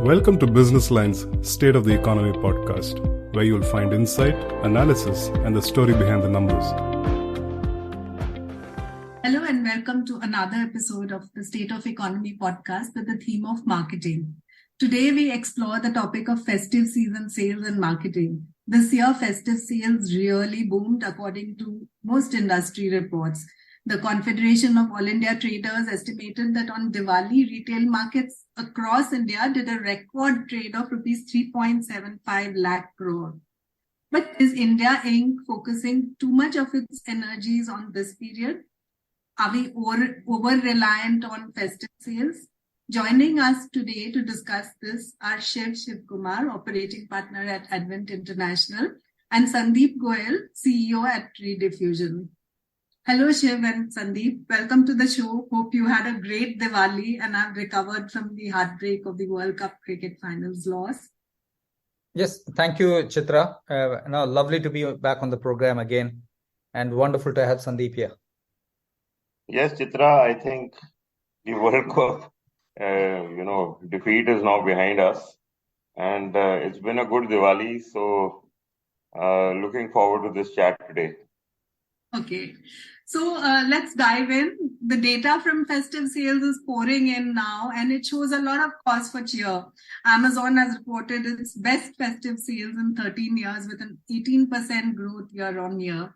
Welcome to Business Line's State of the Economy podcast, where you'll find insight, analysis, and the story behind the numbers. Hello and welcome to another episode of the State of Economy podcast with the theme of marketing. Today we explore the topic of festive season sales and marketing. This year, festive sales really boomed according to most industry reports. The Confederation of All India Traders estimated that on Diwali, retail markets across India did a record trade of rupees 3.75 lakh crore. But is India Inc. focusing too much of its energies on this period? Are we over-reliant on festive sales? Joining us today to discuss this are Shivakumar, operating partner at Advent International, and Sandeep Goyal, CEO at Rediffusion. Hello, Shiv and Sandeep. Welcome to the show. Hope you had a great Diwali and have recovered from the heartbreak of the World Cup cricket finals loss. Yes, thank you, Chitra. Lovely to be back on the program again, and wonderful to have Sandeep here. Yes, Chitra, I think the World Cup, defeat is now behind us, and it's been a good Diwali. So, looking forward to this chat today. Okay, so let's dive in. The data from festive sales is pouring in now, and it shows a lot of cause for cheer. Amazon has reported its best festive sales in 13 years with an 18% growth year on year.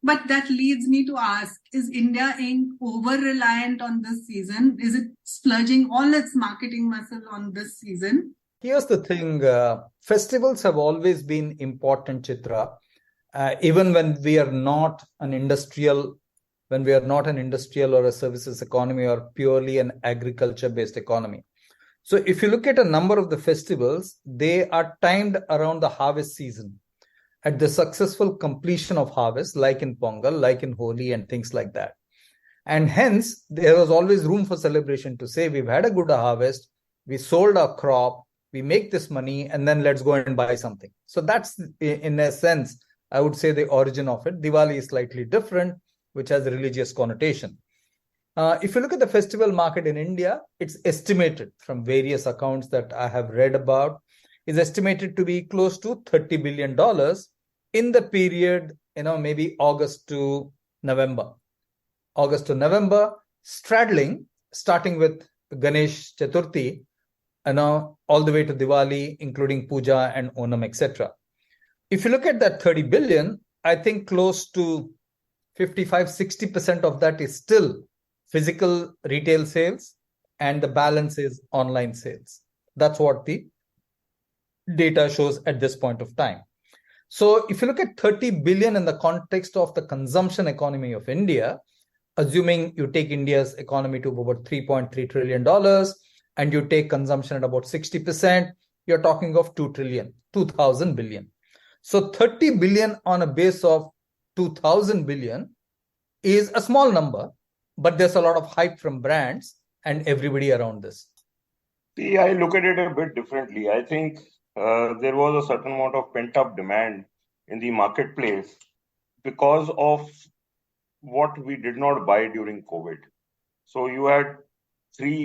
But that leads me to ask, is India Inc. over-reliant on this season? Is it splurging all its marketing muscle on this season? Here's the thing. Festivals have always been important, Chitra. Even when we are not an industrial or a services economy or purely an agriculture-based economy. So if you look at a number of the festivals, they are timed around the harvest season, at the successful completion of harvest, like in Pongal, like in Holi and things like that. And hence, there was always room for celebration to say, we've had a good harvest, we sold our crop, we make this money, and then let's go and buy something. So that's, in a sense, I would say the origin of it. Diwali is slightly different, which has a religious connotation. If you look at the festival market in India, it's estimated from various accounts that I have read about, is estimated to be close to $30 billion in the period, maybe August to November, straddling, starting with Ganesh Chaturthi, all the way to Diwali, including Puja and Onam, etc. If you look at that 30 billion, I think close to 55-60% of that is still physical retail sales, and the balance is online sales. That's what the data shows at this point of time. So if you look at 30 billion in the context of the consumption economy of India, assuming you take India's economy to about $3.3 trillion and you take consumption at about 60%, you're talking of 2,000 billion. So 30 billion on a base of 2,000 billion is a small number, but there's a lot of hype from brands and everybody around this. See, I look at it a bit differently. I think there was a certain amount of pent-up demand in the marketplace because of what we did not buy during COVID. So you had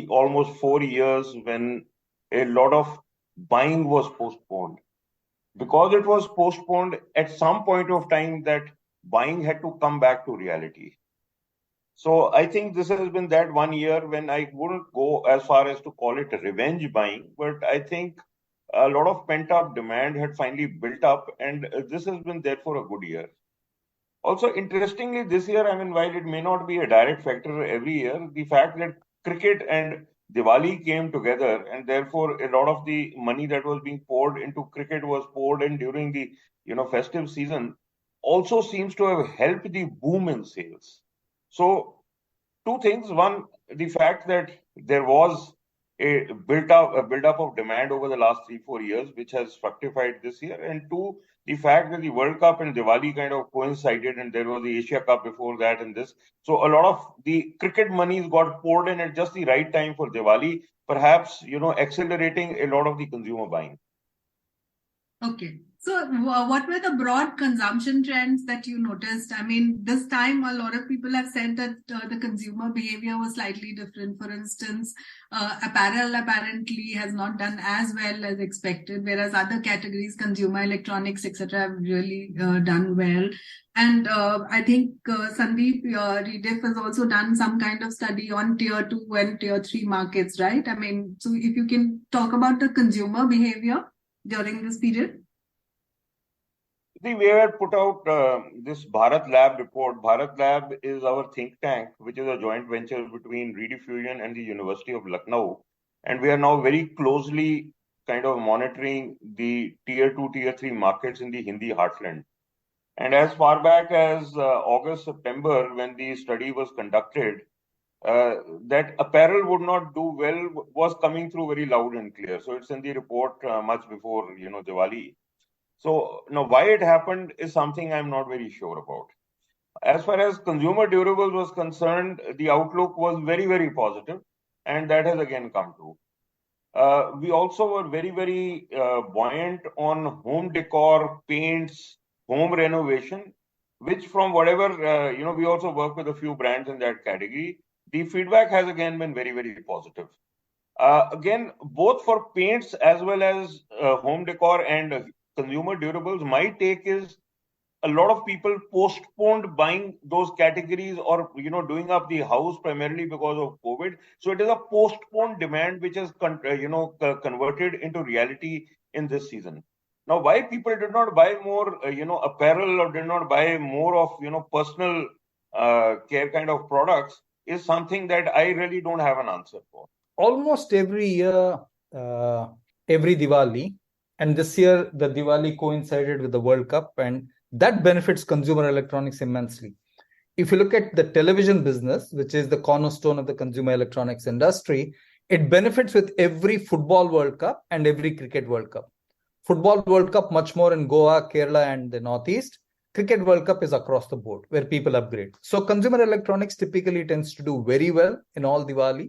almost 4 years when a lot of buying was postponed. Because it was postponed, at some point of time that buying had to come back to reality. So I think this has been that 1 year when I wouldn't go as far as to call it revenge buying, but I think a lot of pent-up demand had finally built up, and this has been there for a good year. Also, interestingly, this year, while it may not be a direct factor every year, the fact that cricket and Diwali came together, and therefore a lot of the money that was being poured into cricket was poured in during the festive season, also seems to have helped the boom in sales. So two things: one, the fact that there was a build-up of demand over the last 3-4 years, which has fructified this year, and two, the fact that the World Cup and Diwali kind of coincided, and there was the Asia Cup before that and this. So a lot of the cricket monies got poured in at just the right time for Diwali, perhaps, accelerating a lot of the consumer buying. Okay. So, what were the broad consumption trends that you noticed? I mean, this time a lot of people have said that the consumer behavior was slightly different. For instance, apparel apparently has not done as well as expected, whereas other categories, consumer electronics, etc., have really done well. And I think Sandeep, Rediff has also done some kind of study on tier 2 and tier 3 markets, right? I mean, so if you can talk about the consumer behavior during this period. See, we had put out this Bharat Lab report. Bharat Lab is our think tank, which is a joint venture between Rediffusion and the University of Lucknow. And we are now very closely kind of monitoring the tier 2, tier 3 markets in the Hindi heartland. And as far back as August, September, when the study was conducted, that apparel would not do well was coming through very loud and clear. So it's in the report much before, Diwali. So now why it happened is something I'm not very sure about. As far as consumer durables was concerned, the outlook was very, very positive, and that has again come true. We also were very, very buoyant on home decor, paints, home renovation, which from whatever, we also work with a few brands in that category. The feedback has again been very, very positive. Again, both for paints as well as home decor and consumer durables, my take is a lot of people postponed buying those categories or, doing up the house primarily because of COVID. So it is a postponed demand which is, converted into reality in this season. Now, why people did not buy more, apparel or did not buy more of, personal care kind of products is something that I really don't have an answer for. Almost every year, every Diwali, and this year the Diwali coincided with the World Cup, and that benefits consumer electronics immensely. If you look at the television business, which is the cornerstone of the consumer electronics industry, it benefits with every football World Cup and every cricket World Cup. Football World Cup much more in Goa, Kerala and the Northeast. Cricket World Cup is across the board where people upgrade. So consumer electronics typically tends to do very well in all Diwali.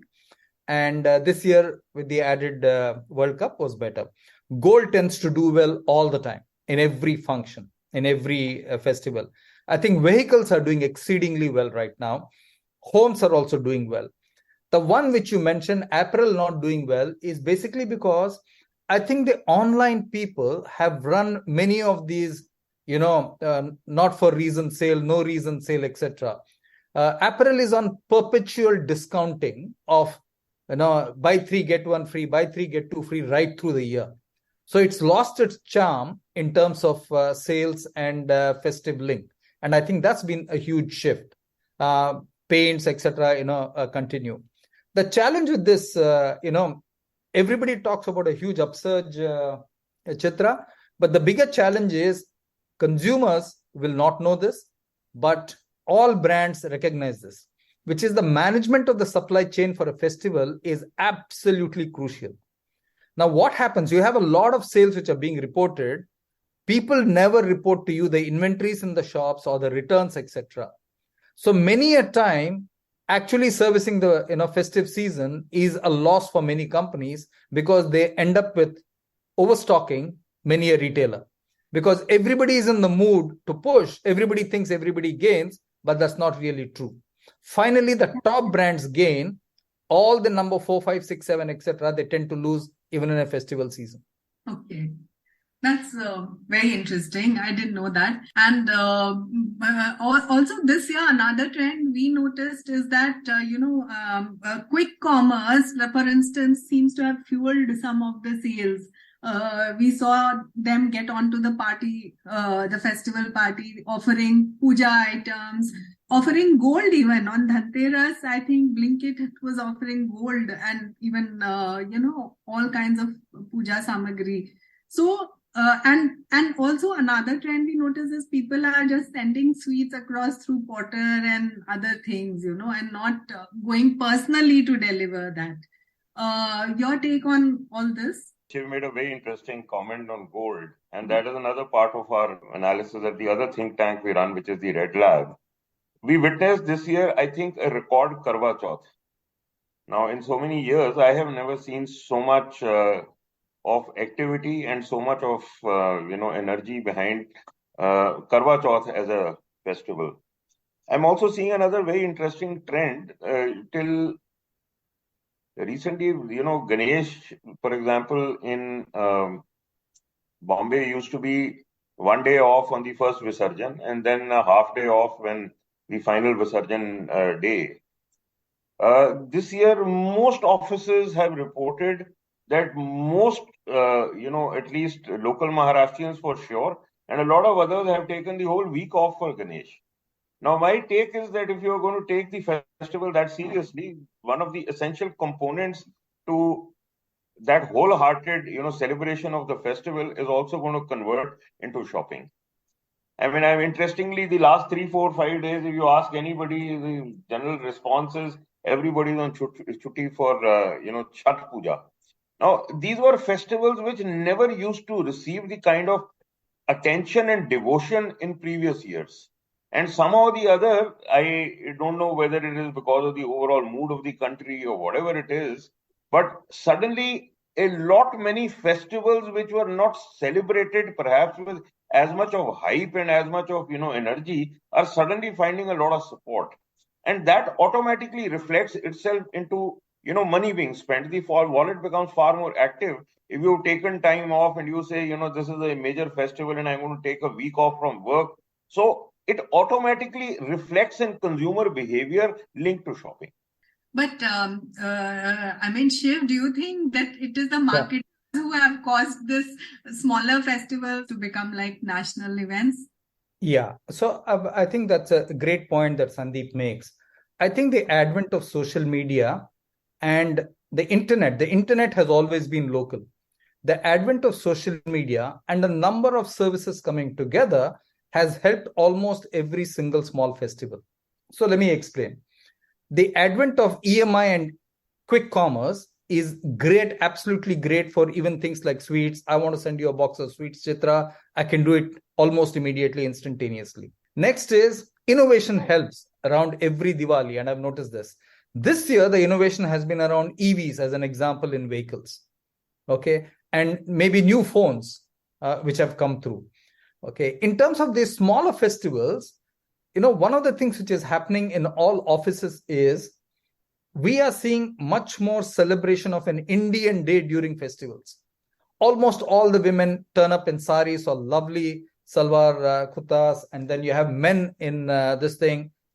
And this year with the added World Cup was better. Gold tends to do well all the time in every function, in every festival. I think vehicles are doing exceedingly well right now. Homes are also doing well. The one which you mentioned, apparel not doing well, is basically because I think the online people have run many of these, not for reason sale, no reason sale, etc. Apparel is on perpetual discounting of, buy 3, get 1 free, buy 3, get 2 free right through the year. So it's lost its charm in terms of sales and festive link. And I think that's been a huge shift. Paints, etc., continue. The challenge with this, everybody talks about a huge upsurge, Chitra, but the bigger challenge is consumers will not know this, but all brands recognize this, which is the management of the supply chain for a festival is absolutely crucial. Now, what happens? You have a lot of sales which are being reported. People never report to you the inventories in the shops or the returns, etc. So many a time, actually servicing the festive season is a loss for many companies because they end up with overstocking many a retailer. Because everybody is in the mood to push. Everybody thinks everybody gains, but that's not really true. Finally, the top brands gain. All the number 4, 5, 6, 7, etc., they tend to lose even in a festival season. Okay. That's very interesting. I didn't know that. And also this year, another trend we noticed is that, quick commerce, for instance, seems to have fueled some of the sales. We saw them get onto the party, the festival party, offering puja items, offering gold even. On Dhanteras, I think Blinkit was offering gold and even, all kinds of puja samagri. So, and also another trend we notice is people are just sending sweets across through Potter and other things, and not going personally to deliver that. Your take on all this? Shiv made a very interesting comment on gold, and that is another part of our analysis at the other think tank we run, which is the Red Lab. We witnessed this year, I think, a record Karwa Chauth. Now, in so many years, I have never seen so much of activity and so much of energy behind Karwa Chauth as a festival. I'm also seeing another very interesting trend. Till recently, Ganesh, for example, in Bombay used to be 1 day off on the first Visarjan and then a half day off when the final Visarjan day. This year, most offices have reported that most, at least local Maharashtrians for sure, and a lot of others have taken the whole week off for Ganesh. Now, my take is that if you're going to take the festival that seriously, one of the essential components to that wholehearted, celebration of the festival is also going to convert into shopping. I mean, interestingly, the last 3, 4, 5 days, if you ask anybody, the general response is everybody's on chutti for, Chhat Puja. Now, these were festivals which never used to receive the kind of attention and devotion in previous years. And somehow or the other, I don't know whether it is because of the overall mood of the country or whatever it is, but suddenly a lot many festivals which were not celebrated perhaps with as much of hype and as much of energy are suddenly finding a lot of support, and that automatically reflects itself into money being spent. The wallet becomes far more active if you've taken time off and you say this is a major festival and I'm going to take a week off from work. So it automatically reflects in consumer behavior linked to shopping. But Shiv, do you think that it is the marketers who have caused this smaller festivals to become like national events? Yeah, so I think that's a great point that Sandeep makes. I think the advent of social media and the internet has always been local. The advent of social media and a number of services coming together has helped almost every single small festival. So let me explain. The advent of EMI and quick commerce is great, absolutely great for even things like sweets. I want to send you a box of sweets, Chitra. I can do it almost immediately, instantaneously. Next is innovation helps around every Diwali, and I've noticed this. This year, the innovation has been around EVs as an example in vehicles, okay, and maybe new phones which have come through, okay. In terms of these smaller festivals, one of the things which is happening in all offices is we are seeing much more celebration of an Indian day during festivals. Almost all the women turn up in saris or lovely salwar kurtas, and then you have men in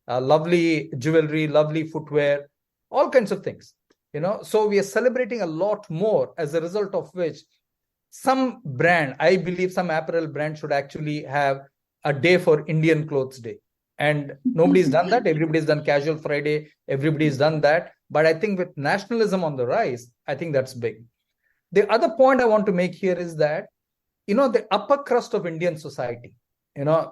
lovely jewelry, lovely footwear, all kinds of things. So we are celebrating a lot more, as a result of which some brand, I believe some apparel brand should actually have a day for Indian Clothes Day. And nobody's done that. Everybody's done Casual Friday. Everybody's done that. But I think with nationalism on the rise, I think that's big. The other point I want to make here is that, the upper crust of Indian society,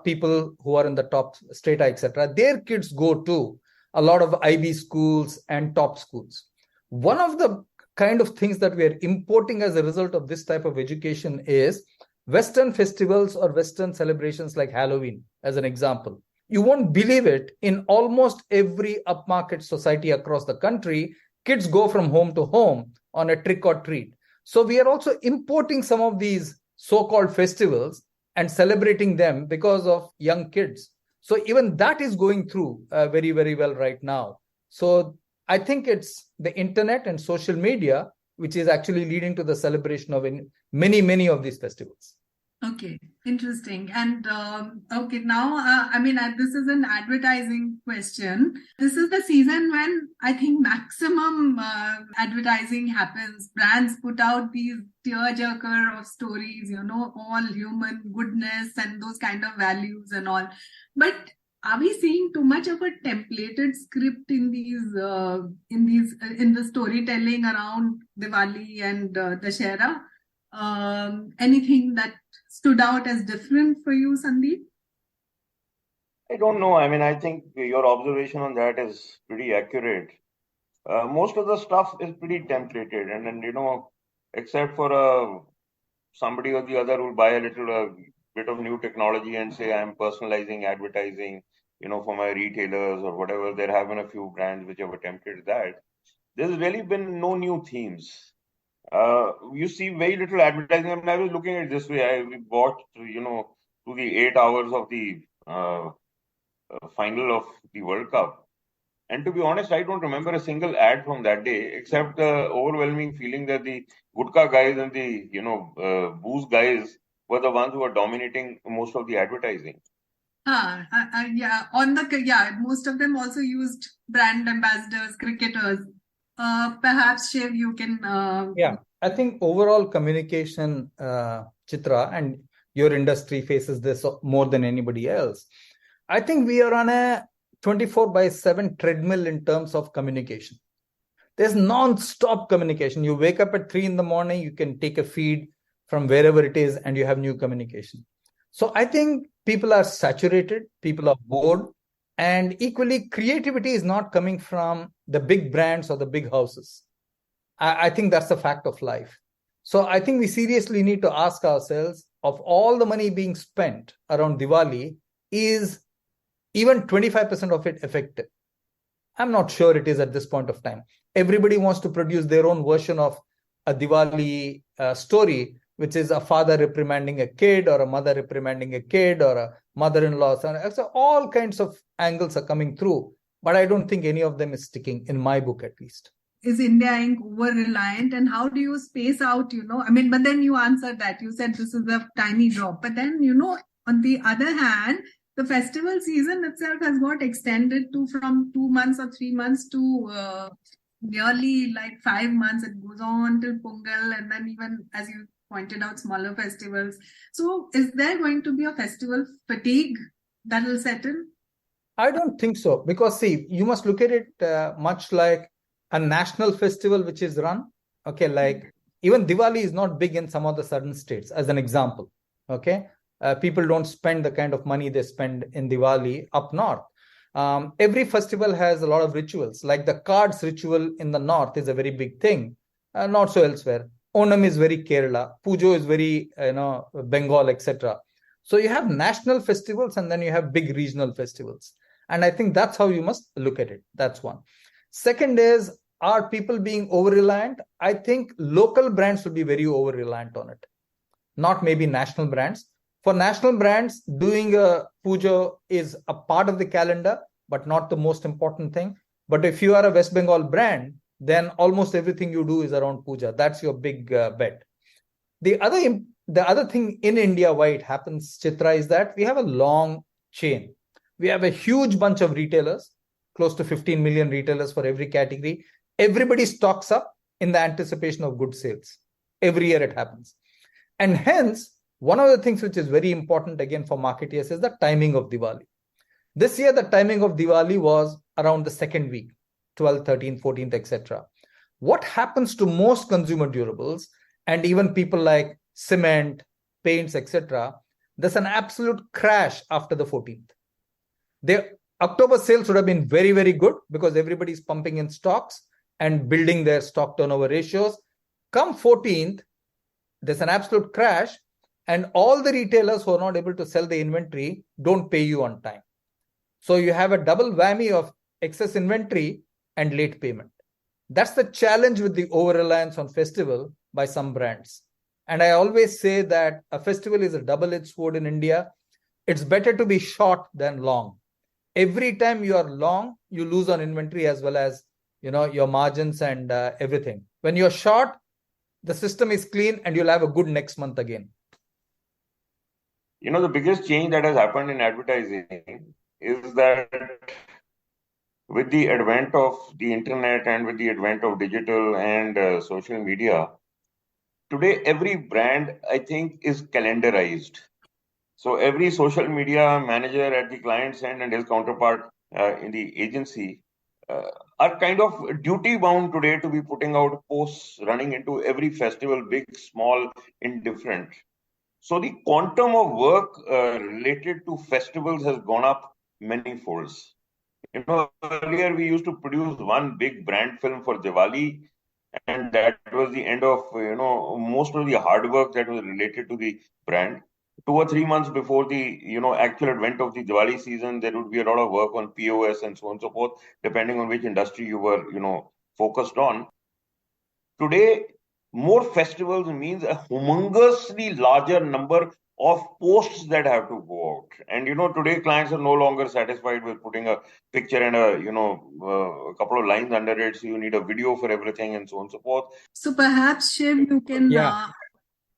people who are in the top strata, etc., their kids go to a lot of IB schools and top schools. One of the kind of things that we are importing as a result of this type of education is Western festivals or Western celebrations like Halloween, as an example. You won't believe it, in almost every upmarket society across the country, kids go from home to home on a trick or treat. So we are also importing some of these so-called festivals and celebrating them because of young kids. So even that is going through very, very well right now. So I think it's the internet and social media which is actually leading to the celebration of many, many of these festivals. Okay, interesting. And now, this is an advertising question. This is the season when I think maximum advertising happens. Brands put out these tearjerker of stories, all human goodness and those kind of values and all. But are we seeing too much of a templated script in the storytelling around Diwali and Dussehra? Anything that stood out as different for you, Sandeep? I don't know. I think your observation on that is pretty accurate. Most of the stuff is pretty templated, and then except for somebody or the other who will buy a little bit of new technology and say I'm personalizing advertising, for my retailers or whatever. There have been a few brands which have attempted that. There's really been no new themes. you see very little advertising. I mean, I was looking at it this way. I watched, to the 8 hours of the final of the World Cup. And to be honest, I don't remember a single ad from that day, except the overwhelming feeling that the gutka guys and the, booze guys were the ones who were dominating most of the advertising. Most of them also used brand ambassadors, cricketers. Perhaps Shiv, you can. I think overall communication, Chitra, and your industry faces this more than anybody else. I think we are on a 24/7 treadmill in terms of communication. There's non-stop communication. You wake up at 3 a.m, you can take a feed from wherever it is, and you have new communication. So I think people are saturated, people are bored, and equally creativity is not coming from the big brands or the big houses. I think that's a fact of life. So I think we seriously need to ask ourselves, of all the money being spent around Diwali, is even 25% of it effective? I'm not sure it is at this point of time. Everybody wants to produce their own version of a Diwali story, which is a father reprimanding a kid, or a mother reprimanding a kid, or a mother-in-law. So all kinds of angles are coming through, but I don't think any of them is sticking, in my book at least. Is India over-reliant, and how do you space out, but then you answered that. You said this is a tiny drop. But then, on the other hand, the festival season itself has got extended from 2 months or 3 months to nearly like 5 months. It goes on till Pongal, and then even, as you pointed out, smaller festivals. So is there going to be a festival fatigue that will set in? I don't think so. Because see, you must look at it much like a national festival which is run. Okay, like even Diwali is not big in some of the southern states, as an example. Okay. People don't spend the kind of money they spend in Diwali up north. Every festival has a lot of rituals. Like the cards ritual in the north is a very big thing. Not so elsewhere. Onam is very Kerala. Pujo is very, Bengal, etc. So you have national festivals, and then you have big regional festivals. And I think that's how you must look at it. That's one. Second is, are people being over-reliant? I think local brands will be very over-reliant on it. Not maybe national brands. For national brands, doing a puja is a part of the calendar, but not the most important thing. But if you are a West Bengal brand, then almost everything you do is around puja. That's your big bet. The other thing in India, why it happens, Chitra, is that we have a long chain. We have a huge bunch of retailers, close to 15 million retailers for every category. Everybody stocks up in the anticipation of good sales. Every year it happens. And hence, one of the things which is very important again for marketeers is the timing of Diwali. This year, the timing of Diwali was around the second week, 12th, 13th, 14th, etc. What happens to most consumer durables, and even people like cement, paints, etc., there's an absolute crash after the 14th. The October sales would have been very, very good because everybody's pumping in stocks and building their stock turnover ratios. Come 14th, there's an absolute crash, and all the retailers who are not able to sell the inventory don't pay you on time. So you have a double whammy of excess inventory and late payment. That's the challenge with the over-reliance on festival by some brands. And I always say that a festival is a double-edged sword in India. It's better to be short than long. Every time you are long, you lose on inventory as well as, your margins and everything. When you're short, the system is clean and you'll have a good next month again. The biggest change that has happened in advertising is that with the advent of the internet and with the advent of digital and social media, today every brand, I think, is calendarized. So every social media manager at the client's end and his counterpart in the agency are kind of duty bound today to be putting out posts running into every festival, big, small, indifferent. So the quantum of work related to festivals has gone up many folds. Earlier we used to produce one big brand film for Diwali, and that was the end of, most of the hard work that was related to the brand. 2 or 3 months before the, actual advent of the Diwali season, there would be a lot of work on POS and so on and so forth, depending on which industry you were, focused on. Today, more festivals means a humongously larger number of posts that have to go out. And today clients are no longer satisfied with putting a picture and a couple of lines under it. So you need a video for everything and so on and so forth. So perhaps, Shiv, you can...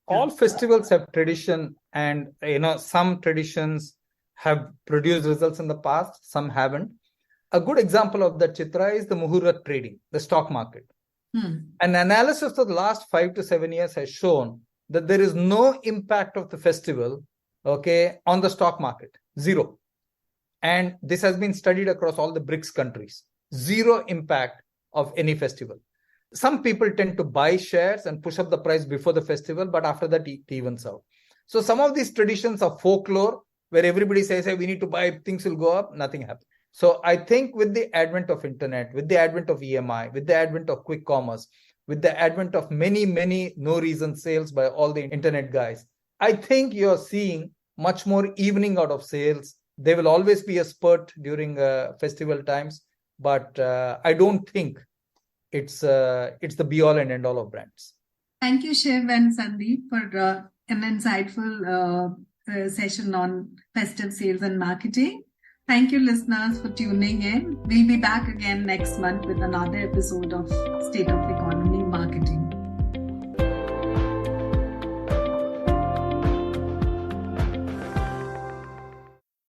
All festivals have tradition, and some traditions have produced results in the past, some haven't. A good example of that, Chitra, is the Muhurat trading, the stock market. An analysis of the last 5 to 7 years has shown that there is no impact of the festival, on the stock market. Zero. And this has been studied across all the BRICS countries. Zero impact of any festival. Some people tend to buy shares and push up the price before the festival, but after that it evens out. So some of these traditions are folklore, where everybody says, hey, we need to buy, things will go up, nothing happens. So I think with the advent of internet, with the advent of EMI, with the advent of quick commerce, with the advent of many, many no-reason sales by all the internet guys, I think you're seeing much more evening out of sales. There will always be a spurt during festival times, but I don't think it's the be-all and end-all of brands. Thank you, Shiv and Sandeep, for an insightful session on festive sales and marketing. Thank you, listeners, for tuning in. We'll be back again next month with another episode of State of Economy Marketing.